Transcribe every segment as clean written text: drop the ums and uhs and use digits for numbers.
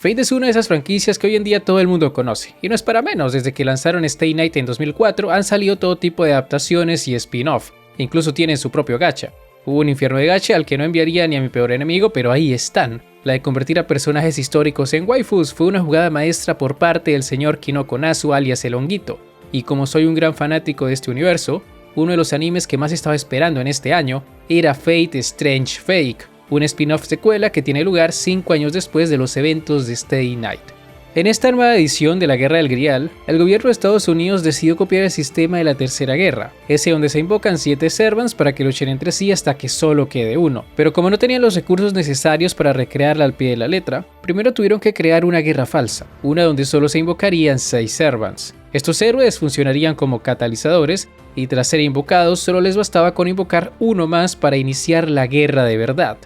Fate es una de esas franquicias que hoy en día todo el mundo conoce, y no es para menos. Desde que lanzaron Stay Night en 2004 han salido todo tipo de adaptaciones y spin-off, incluso tienen su propio gacha. Hubo un infierno de gacha al que no enviaría ni a mi peor enemigo, pero ahí están. La de convertir a personajes históricos en waifus fue una jugada maestra por parte del señor Kinoko Nasu alias el Honguito, y como soy un gran fanático de este universo, uno de los animes que más estaba esperando en este año era Fate Strange Fake, un spin-off secuela que tiene lugar 5 años después de los eventos de Stay Night. En esta nueva edición de la Guerra del Grial, el gobierno de Estados Unidos decidió copiar el sistema de la Tercera Guerra, ese donde se invocan 7 servants para que luchen entre sí hasta que solo quede uno. Pero como no tenían los recursos necesarios para recrearla al pie de la letra, primero tuvieron que crear una guerra falsa, una donde solo se invocarían 6 servants. Estos héroes funcionarían como catalizadores y tras ser invocados solo les bastaba con invocar uno más para iniciar la guerra de verdad.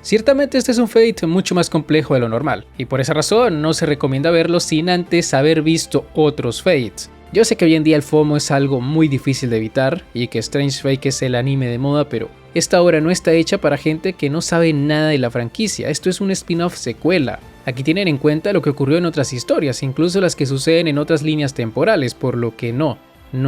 Ciertamente este es un Fate mucho más complejo de lo normal, y por esa razón no se recomienda verlo sin antes haber visto otros Fates. Yo sé que hoy en día el FOMO es algo muy difícil de evitar, y que Strange Fate es el anime de moda, pero esta obra no está hecha para gente que no sabe nada de la franquicia. Esto es un spin-off secuela. Aquí tienen en cuenta lo que ocurrió en otras historias, incluso las que suceden en otras líneas temporales, por lo que no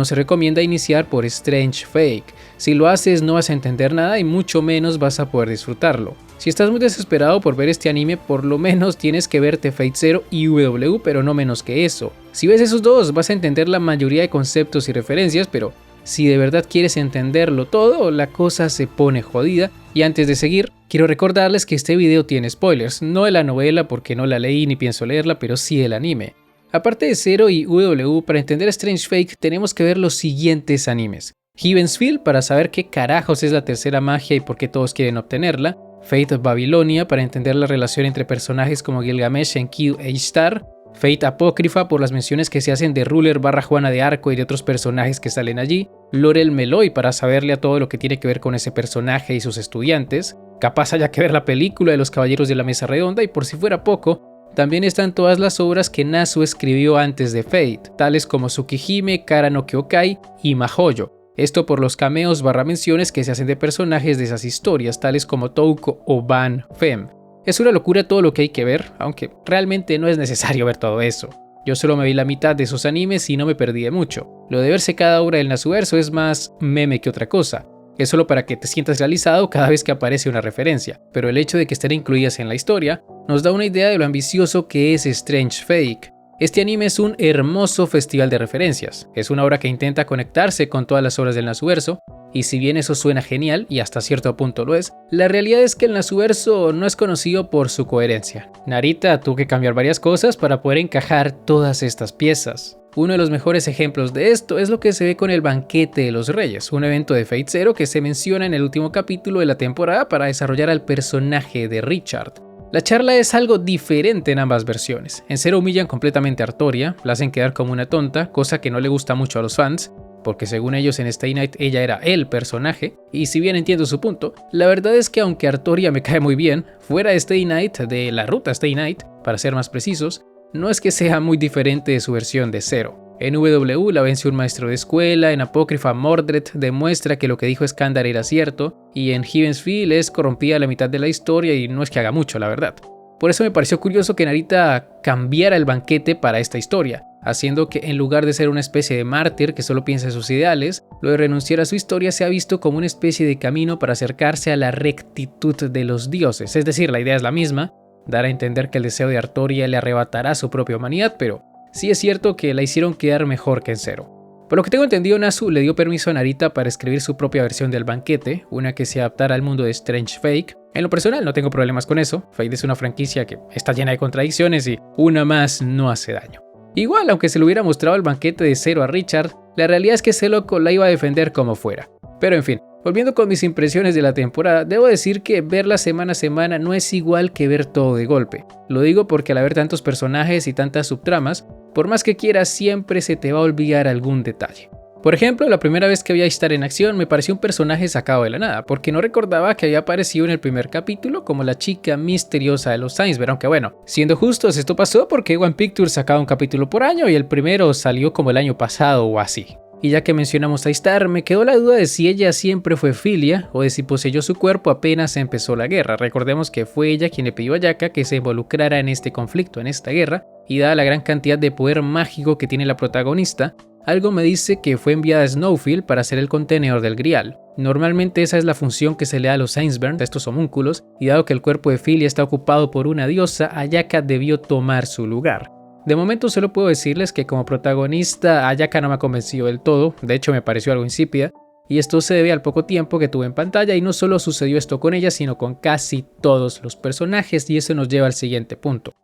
se recomienda iniciar por Strange Fake. Si lo haces no vas a entender nada y mucho menos vas a poder disfrutarlo. Si estás muy desesperado por ver este anime, por lo menos tienes que verte Fate Zero y UW, pero no menos que eso. Si ves esos dos vas a entender la mayoría de conceptos y referencias, pero si de verdad quieres entenderlo todo, la cosa se pone jodida. Y antes de seguir, quiero recordarles que este video tiene spoilers, no de la novela porque no la leí ni pienso leerla, pero sí del anime. Aparte de Zero y UW, para entender Strange Fake tenemos que ver los siguientes animes. Heaven's Feel para saber qué carajos es la tercera magia y por qué todos quieren obtenerla. Fate of Babylonia para entender la relación entre personajes como Gilgamesh, Enkidu e Ishtar. Fate Apócrifa por las menciones que se hacen de Ruler / Juana de Arco y de otros personajes que salen allí. Laurel Meloy para saberle a todo lo que tiene que ver con ese personaje y sus estudiantes. Capaz haya que ver la película de los Caballeros de la Mesa Redonda y por si fuera poco, también están todas las obras que Nasu escribió antes de Fate, tales como Tsukihime, Kara no Kyokai y Mahoyo. Esto por los cameos / menciones que se hacen de personajes de esas historias, tales como Touko o Ban Fem. Es una locura todo lo que hay que ver, aunque realmente no es necesario ver todo eso. Yo solo me vi la mitad de esos animes y no me perdí de mucho. Lo de verse cada obra del Nasuverso es más meme que otra cosa. Es solo para que te sientas realizado cada vez que aparece una referencia, pero el hecho de que estén incluidas en la historia nos da una idea de lo ambicioso que es Strange Fake. Este anime es un hermoso festival de referencias, es una obra que intenta conectarse con todas las obras del Nasuverso, y si bien eso suena genial, y hasta cierto punto lo es, la realidad es que el Nasuverso no es conocido por su coherencia. Narita tuvo que cambiar varias cosas para poder encajar todas estas piezas. Uno de los mejores ejemplos de esto es lo que se ve con el Banquete de los Reyes, un evento de Fate Zero que se menciona en el último capítulo de la temporada para desarrollar al personaje de Richard. La charla es algo diferente en ambas versiones. En Zero humillan completamente a Artoria, la hacen quedar como una tonta, cosa que no le gusta mucho a los fans, porque según ellos en Stay Night ella era el personaje, y si bien entiendo su punto, la verdad es que aunque Artoria me cae muy bien, fuera de Stay Night, de la ruta Stay Night, para ser más precisos, no es que sea muy diferente de su versión de Zero. En UW la vence un maestro de escuela, en Apócrifa Mordred demuestra que lo que dijo Skandar era cierto, y en Heaven's Feel es corrompida a la mitad de la historia y no es que haga mucho, la verdad. Por eso me pareció curioso que Narita cambiara el banquete para esta historia, haciendo que en lugar de ser una especie de mártir que solo piensa en sus ideales, lo de renunciar a su historia se ha visto como una especie de camino para acercarse a la rectitud de los dioses. Es decir, la idea es la misma, dar a entender que el deseo de Artoria le arrebatará su propia humanidad, pero sí es cierto que la hicieron quedar mejor que en Zero. Por lo que tengo entendido, Nasu le dio permiso a Narita para escribir su propia versión del banquete, una que se adaptara al mundo de Strange Fake. En lo personal no tengo problemas con eso, Fate es una franquicia que está llena de contradicciones y una más no hace daño. Igual, aunque se le hubiera mostrado el banquete de Zero a Richard, la realidad es que ese loco la iba a defender como fuera. Pero en fin, volviendo con mis impresiones de la temporada, debo decir que verla semana a semana no es igual que ver todo de golpe. Lo digo porque al haber tantos personajes y tantas subtramas, por más que quieras siempre se te va a olvidar algún detalle. Por ejemplo, la primera vez que vi a Ishtar en acción me pareció un personaje sacado de la nada, porque no recordaba que había aparecido en el primer capítulo como la chica misteriosa de los Sainsbury, aunque bueno, siendo justos, esto pasó porque One Pictures sacaba un capítulo por año y el primero salió como el año pasado o así. Y ya que mencionamos a Star, me quedó la duda de si ella siempre fue Filia o de si poseyó su cuerpo apenas empezó la guerra. Recordemos que fue ella quien le pidió a Yaka que se involucrara en este conflicto, en esta guerra, y dada la gran cantidad de poder mágico que tiene la protagonista, algo me dice que fue enviada a Snowfield para ser el contenedor del Grial. Normalmente esa es la función que se le da a los Ainsburn, a estos homúnculos, y dado que el cuerpo de Filia está ocupado por una diosa, Ayaka debió tomar su lugar. De momento solo puedo decirles que como protagonista Ayaka no me ha convencido del todo, de hecho me pareció algo insípida, y esto se debe al poco tiempo que tuve en pantalla, y no solo sucedió esto con ella, sino con casi todos los personajes, y eso nos lleva al siguiente punto.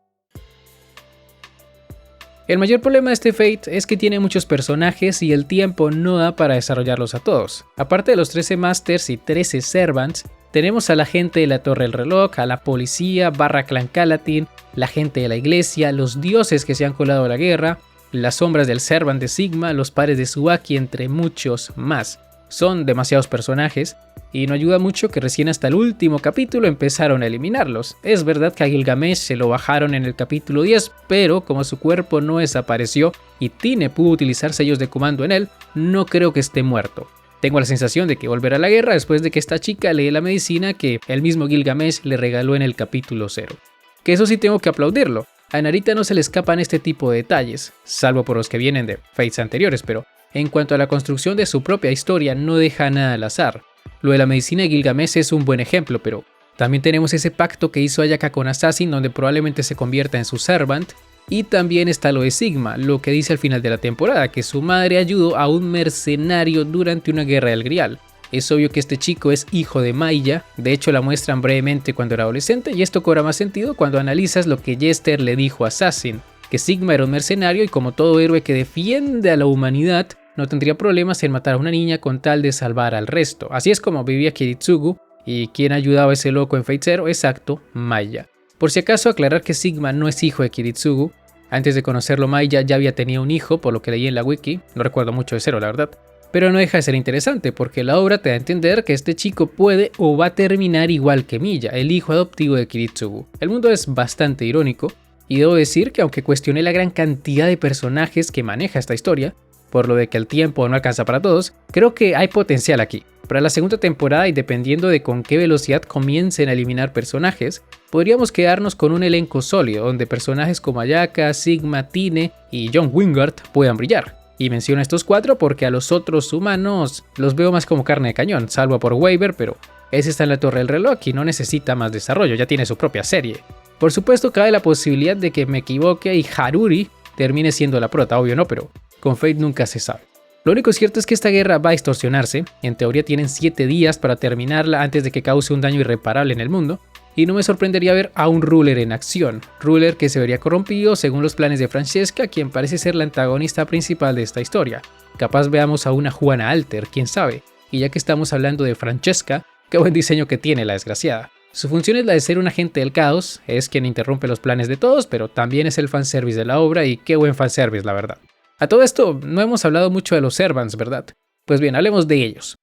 El mayor problema de este Fate es que tiene muchos personajes y el tiempo no da para desarrollarlos a todos. Aparte de los 13 Masters y 13 Servants, tenemos a la gente de la Torre del Reloj, a la policía, Clan Calatin, la gente de la iglesia, los dioses que se han colado a la guerra, las sombras del Servant de Sigma, los padres de Tsubaki, entre muchos más. Son demasiados personajes y no ayuda mucho que recién hasta el último capítulo empezaron a eliminarlos. Es verdad que a Gilgamesh se lo bajaron en el capítulo 10, pero como su cuerpo no desapareció y Tine pudo utilizar sellos de comando en él, no creo que esté muerto. Tengo la sensación de que volverá a la guerra después de que esta chica lee la medicina que el mismo Gilgamesh le regaló en el capítulo 0. Que eso sí tengo que aplaudirlo. A Narita no se le escapan este tipo de detalles, salvo por los que vienen de Fates anteriores, pero en cuanto a la construcción de su propia historia no deja nada al azar. Lo de la medicina de Gilgamesh es un buen ejemplo, pero también tenemos ese pacto que hizo Ayaka con Assassin donde probablemente se convierta en su Servant, y también está lo de Sigma, lo que dice al final de la temporada, que su madre ayudó a un mercenario durante una guerra del Grial. Es obvio que este chico es hijo de Maya, de hecho la muestran brevemente cuando era adolescente, y esto cobra más sentido cuando analizas lo que Jester le dijo a Assassin, que Sigma era un mercenario y como todo héroe que defiende a la humanidad, no tendría problemas en matar a una niña con tal de salvar al resto. Así es como vivía Kiritsugu, y quien ayudaba a ese loco en Fate Zero, exacto, Maya. Por si acaso aclarar que Sigma no es hijo de Kiritsugu. Antes de conocerlo Maya ya había tenido un hijo, por lo que leí en la wiki, no recuerdo mucho de Zero la verdad. Pero no deja de ser interesante porque la obra te da a entender que este chico puede o va a terminar igual que Miya, el hijo adoptivo de Kiritsugu. El mundo es bastante irónico y debo decir que aunque cuestioné la gran cantidad de personajes que maneja esta historia, por lo de que el tiempo no alcanza para todos, creo que hay potencial aquí. Para la segunda temporada y dependiendo de con qué velocidad comiencen a eliminar personajes, podríamos quedarnos con un elenco sólido donde personajes como Ayaka, Sigma, Tine y John Wingard puedan brillar. Y menciono a estos 4 porque a los otros humanos los veo más como carne de cañón, salvo por Waver, pero ese está en la Torre del Reloj y no necesita más desarrollo, ya tiene su propia serie. Por supuesto cabe la posibilidad de que me equivoque y Haruri termine siendo la prota, obvio no, pero con Fate nunca se sabe. Lo único cierto es que esta guerra va a distorsionarse, en teoría tienen 7 días para terminarla antes de que cause un daño irreparable en el mundo, y no me sorprendería ver a un Ruler en acción, Ruler que se vería corrompido según los planes de Francesca, quien parece ser la antagonista principal de esta historia. Capaz veamos a una Juana Alter, quién sabe, y ya que estamos hablando de Francesca, qué buen diseño que tiene la desgraciada. Su función es la de ser un agente del caos, es quien interrumpe los planes de todos, pero también es el fanservice de la obra y qué buen fanservice la verdad. A todo esto, no hemos hablado mucho de los Servants, ¿verdad? Pues bien, hablemos de ellos.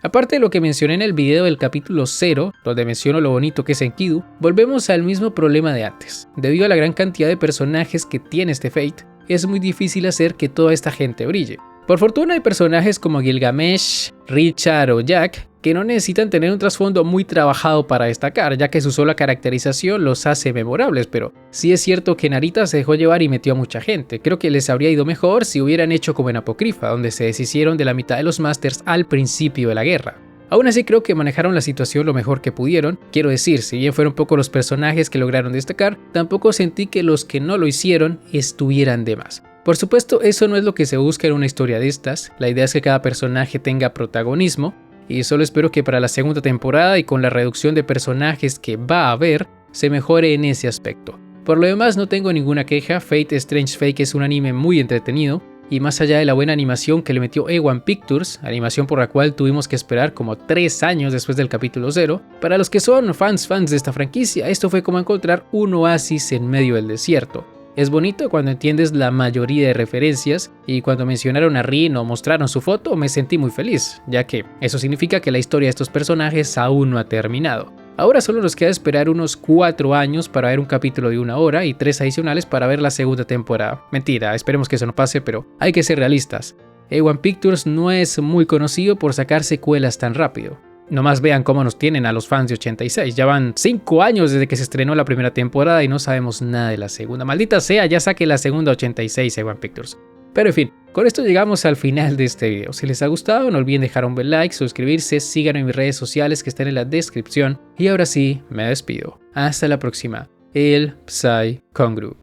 Aparte de lo que mencioné en el video del capítulo 0, donde menciono lo bonito que es Enkidu, volvemos al mismo problema de antes. Debido a la gran cantidad de personajes que tiene este Fate, es muy difícil hacer que toda esta gente brille. Por fortuna hay personajes como Gilgamesh, Richard o Jack, que no necesitan tener un trasfondo muy trabajado para destacar, ya que su sola caracterización los hace memorables, pero sí es cierto que Narita se dejó llevar y metió a mucha gente. Creo que les habría ido mejor si hubieran hecho como en Apocrypha, donde se deshicieron de la mitad de los Masters al principio de la guerra. Aún así creo que manejaron la situación lo mejor que pudieron, quiero decir, si bien fueron pocos los personajes que lograron destacar, tampoco sentí que los que no lo hicieron estuvieran de más. Por supuesto, eso no es lo que se busca en una historia de estas, la idea es que cada personaje tenga protagonismo, y solo espero que para la segunda temporada y con la reducción de personajes que va a haber, se mejore en ese aspecto. Por lo demás no tengo ninguna queja, Fate Strange Fate es un anime muy entretenido, y más allá de la buena animación que le metió A1 Pictures, animación por la cual tuvimos que esperar como 3 años después del capítulo 0, para los que son fans de esta franquicia, esto fue como encontrar un oasis en medio del desierto. Es bonito cuando entiendes la mayoría de referencias y cuando mencionaron a Rin o mostraron su foto me sentí muy feliz, ya que eso significa que la historia de estos personajes aún no ha terminado. Ahora solo nos queda esperar unos 4 años para ver un capítulo de 1 hora y 3 adicionales para ver la segunda temporada. Mentira, esperemos que eso no pase, pero hay que ser realistas. A1 Pictures no es muy conocido por sacar secuelas tan rápido. Nomás vean cómo nos tienen a los fans de 86. Ya van 5 años desde que se estrenó la primera temporada y no sabemos nada de la segunda. Maldita sea, ya saque la segunda 86 A1 Pictures. Pero en fin, con esto llegamos al final de este video. Si les ha gustado, no olviden dejar un buen like, suscribirse, síganme en mis redes sociales que están en la descripción. Y ahora sí, me despido. Hasta la próxima. El Psy Congru.